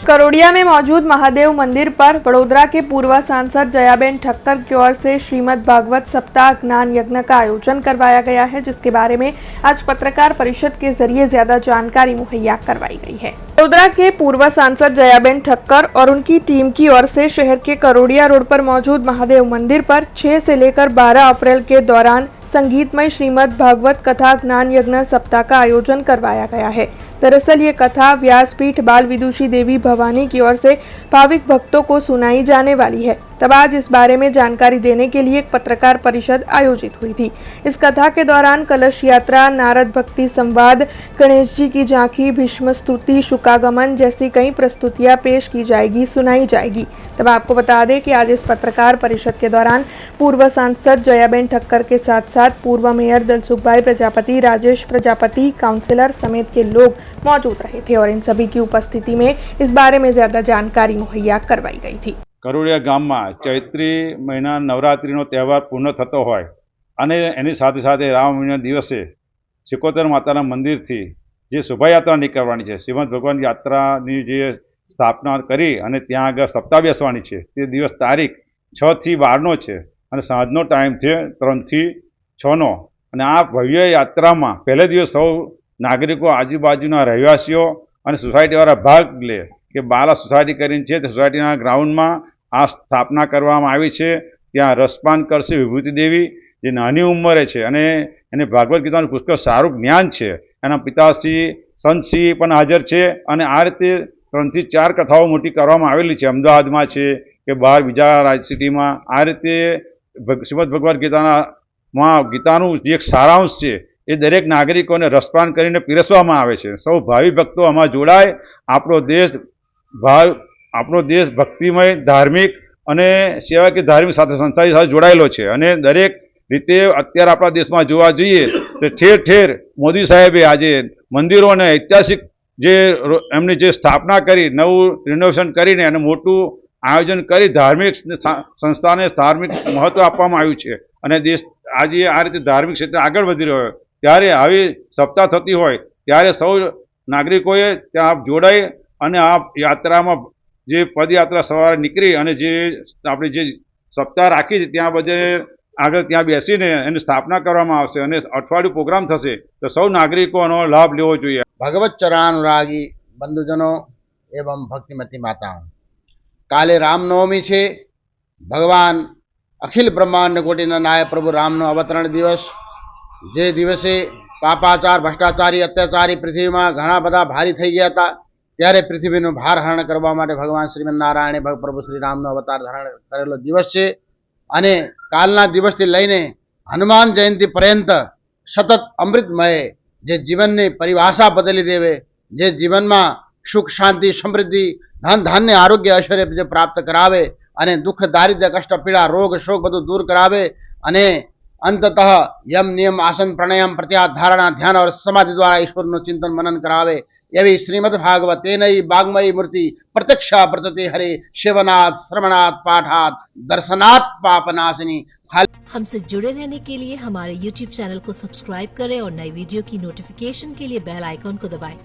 करोड़िया में मौजूद महादेव मंदिर पर वडोदरा के पूर्व सांसद जयाबेन ठक्कर की ओर से श्रीमद् भागवत सप्ताह ज्ञान यज्ञ का आयोजन करवाया गया है, जिसके बारे में आज पत्रकार परिषद के जरिए ज्यादा जानकारी मुहैया करवाई गई है। वडोदरा के पूर्व सांसद जयाबेन ठक्कर और उनकी टीम की ओर से शहर के करोड़िया रोड पर मौजूद महादेव मंदिर पर 6 से लेकर 12 अप्रैल के दौरान संगीतमय श्रीमद् भागवत कथा ज्ञान यज्ञ सप्ताह का आयोजन करवाया गया है। दरअसल ये कथा व्यासपीठ बाल विदुषी देवी भवानी की ओर से भाविक भक्तों को सुनाई जाने वाली है। तब आज इस बारे में जानकारी देने के लिए एक पत्रकार परिषद आयोजित हुई थी। इस कथा के दौरान कलश यात्रा, नारद भक्ति संवाद, गणेश जी की झांकी, भीष्म स्तुति, शुकागमन जैसी कई प्रस्तुतियां पेश की जाएगी, सुनाई जाएगी। तब आपको बता दें कि आज इस पत्रकार परिषद के दौरान पूर्व सांसद जयाबेन ठक्कर के साथ साथ पूर्व मेयर दिलसुखभाई प्रजापति, राजेश प्रजापति, काउंसिलर समेत के लोग मौजूद रहे थे और इन सभी की उपस्थिति में इस बारे में ज्यादा जानकारी मुहैया करवाई गई थी। करोड़िया गाम में चैत्री महीना नवरात्रिनो तहेवार पूर्ण थतो होय अने एनी साथे साथे रामनवमीना दिवसे सिकोतर माताना मंदिरथी जे शोभायात्रा निकळवानी छे, श्रीमद भगवान यात्रानी जे स्थापना करी अने त्यां आगळ सप्ताह बेसवानी छे, ते दिवस तारीख 6 થી 12 छे अने सांजनो टाइम छे 3 થી 6 नो। अने आ भव्य यात्रामां पहले दिवस सौ नागरिको आजूबाजूना रहेवासीओ अने सोसायटीवाळा भाग ले के बाला सोसायटी करीने छे, सोसायटीना ग्राउंडमां आ स्थापना करवामां आवी छे। त्यां रसपान करशे विभूति देवी, जे नानी उंमरे छे अने एने भागवत गीतानुं पुष्कळ सारुं ज्ञान छे। एना पिताश्री संतश्री पण हाजर छे अने आ रीते 3 થી 4 कथाओ मोटी करवामां आवेली छे। अमदावादमां छे के बहार बीजा सिटीमां आ रीते श्रीमद भगवत गीतानुं जे एक सारांश छे ए दरेक नागरिकोने रसपान करीने पीरसवामां आवे छे। सौ भावी भक्तो आमां जोड़ाय। આપણો દેશ ભક્તિમય, ધાર્મિક અને સેવાકીય धार्मिक સાથે સંસ્થા સાથે જોડાયેલો છે અને દરેક રીતે અત્યારે આપણા દેશમાં જોવા જઈએ તો ઠેર ઠેર મોદી સાહેબે આજે મંદિરોને ઐતિહાસિક જે એમની જે સ્થાપના કરી, નવું રિનોવેશન કરીને અને મોટું આયોજન કરી ધાર્મિક સંસ્થાને ધાર્મિક મહત્વ આપવામાં આવ્યું છે અને દેશ આજે આ રીતે ધાર્મિક ક્ષેત્રે આગળ વધી રહ્યો હોય ત્યારે આવી સપ્તાહ થતી હોય ત્યારે સૌ નાગરિકોએ ત્યાં જોડાઈ અને આ યાત્રામાં જે પદયાત્રા સવારે નીકળી અને જે આપણે જે સપ્તાહ રાખી છે ત્યાં બધે આગળ ત્યાં બેસીને એની સ્થાપના કરવામાં આવશે અને અઠવાડિયું પ્રોગ્રામ થશે તો સૌ નાગરિકોનો લાભ લેવો જોઈએ। भगवत चरणानुरागी बंधुजनों एवं भक्तिमती माताओं, काले रामनवमी छे। भगवान अखिल ब्रह्मांड कोटिना नायक प्रभु रामनो अवतरण दिवस, जे दिवसे पापाचार, भ्रष्टाचारी, अत्याचारी पृथ्वी में घणा बधा भारी थई गया था, त्यारे पृथ्वीनो भार हरण करवा माटे भगवान श्रीमन्नारायणे प्रभु श्री रामनो अवतार धारण करेलो दिवस छे। अने कालना दिवसथी लईने हनुमान जयंती पर्यंत सतत अमृतमय जे जीवननी परिभाषा बदली देवे, जे जीवन में सुख, शांति, समृद्धि, धन, धान्य, आरोग्य, ऐश्वर्य जे प्राप्त करावे अने दुख, दारिद्र्य, कष्ट, पीड़ा, रोग, शोक बधुं दूर करावे अने अंततः यम, नियम, आसन, प्राणायाम, प्रत्याहार, धारणा, ध्यान और समाधि द्वारा ईश्वरनु चिंतन मनन करावे एवं श्रीमद् भागवत तेनई बागमयी मूर्ति प्रत्यक्षा वर्तते हरे सेवनात्, श्रवणात्, पाठात्, दर्शनात् पापनाशिनी। हमसे जुड़े रहने के लिए हमारे YouTube चैनल को सब्सक्राइब करें और नई वीडियो की नोटिफिकेशन के लिए बेल आइकॉन को दबाएं।